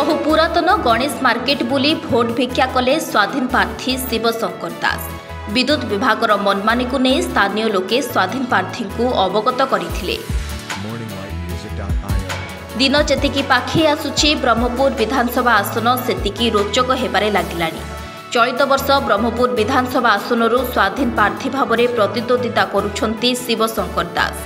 बहु पुरातन गणेश मार्केट बुली भोट भिक्षा कले स्वाधीन प्रार्थी शिवशंकर दास। विद्युत विभाग मनमानी को नहीं स्थानीय लोके स्वाधीन प्रार्थी को अवगत करथिले। दिन जेतिकी पाखे आसुछि ब्रह्मपुर विधानसभा आसन सेतिकी रोचक हेबारे लागिलानी। चलित वर्ष ब्रह्मपुर विधानसभा आसनरू स्वाधीन प्रार्थी भाव में प्रतिद्वंदिता करुछंती शिवशंकर दास।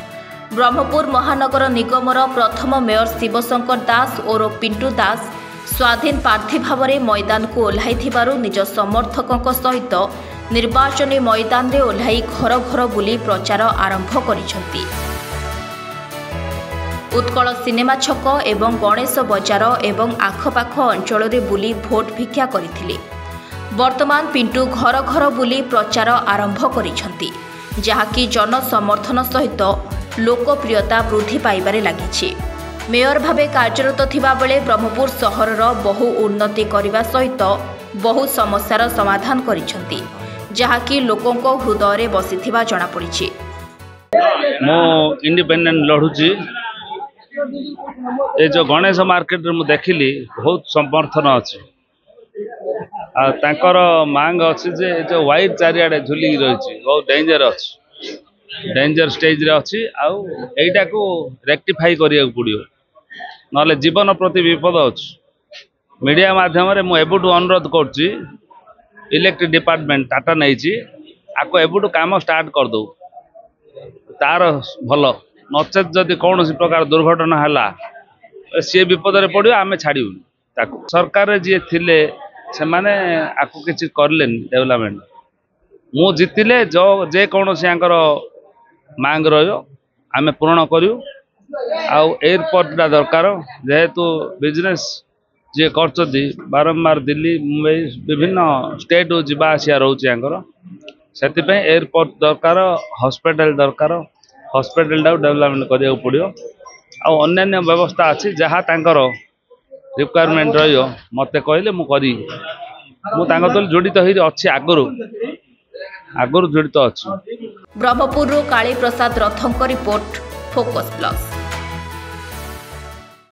ब्रह्मपुर महानगर निगमर प्रथम मेयर शिवशंकर दास और पिंटू दास स्वाधीन प्रार्थी भाव में मैदान को ओह्लाइथिबारु निज समर्थकों सहित निर्वाचनी मैदान रे ओह्लाई घर घर बुली प्रचार आरंभ करिसंती। उत्कल सिनेमा छक एवं गणेश बजार एवं आखपाख अंचल रे बुली भोट भिक्षा करथिले। वर्तमान पिंटू घर घर बुली प्रचार आरंभ करिसंती, जहाँकि जन समर्थन सहित लोकप्रियता वृद्धि पाइबारे लागिछि। मेयर भावे कार्यरत थिबा बेले ब्रह्मपुर सहरर बहु उन्नति करने सहित बहु समस्यार समाधान करिसंती, जहाँकि लोकों हृदय बसिथिबा जଣା पड़िछि। मो इंडिपेंडेंट लढुची ए जो गणेश मार्केट रे मु देखिली बहुत समर्थन अछि। आ तांकर मांग अछि जे जो व्हाइट चारियाडे झुली रहिछि बहुत डेंजर अछि, डेंजर स्टेज रे अछि। आ एटा को रेक्टिफाई करिया पड़ियो, नले जीवन प्रति विपद अछि। मीडिया माध्यम रे मु एबुटू अनुरोध करछि इलेक्ट्रिक डिपार्टमेंट टाटा नैछि आको एबुटू काम स्टार्ट कर दो तार भलो। नचेत जदि कौन प्रकार दुर्घटना हला सी विपद रे पड़ियो आमे छाड़ियो ताको। सरकार जे थिले से माने आको किछि करलेन डेवलपमेंट। मु जितिले जो जे कौन से आंकर मांग रहियो आमे पूर्ण करियो। आ एयरपोर्ट दा दरकार जेहेतु बिजनेस जे करछथि बारंबार दिल्ली मुंबई विभिन्न स्टेट जिबा आसिया रहउछि आंकर, सेति पे एयरपोर्ट दरकार, हॉस्पिटल दरकार। हॉस्पिटल दा डेवलपमेंट करिया पड़ियो। आ अन्य व्यवस्था अछि जहा तांकर रिक्वायरमेंट रहियो मते कहले मु करी। मु तांकर तल जोडित होई अछि आगुरु जोडित अछि। ब्रह्मपुर काली प्रसाद रथंक रिपोर्ट, फोकस प्लस।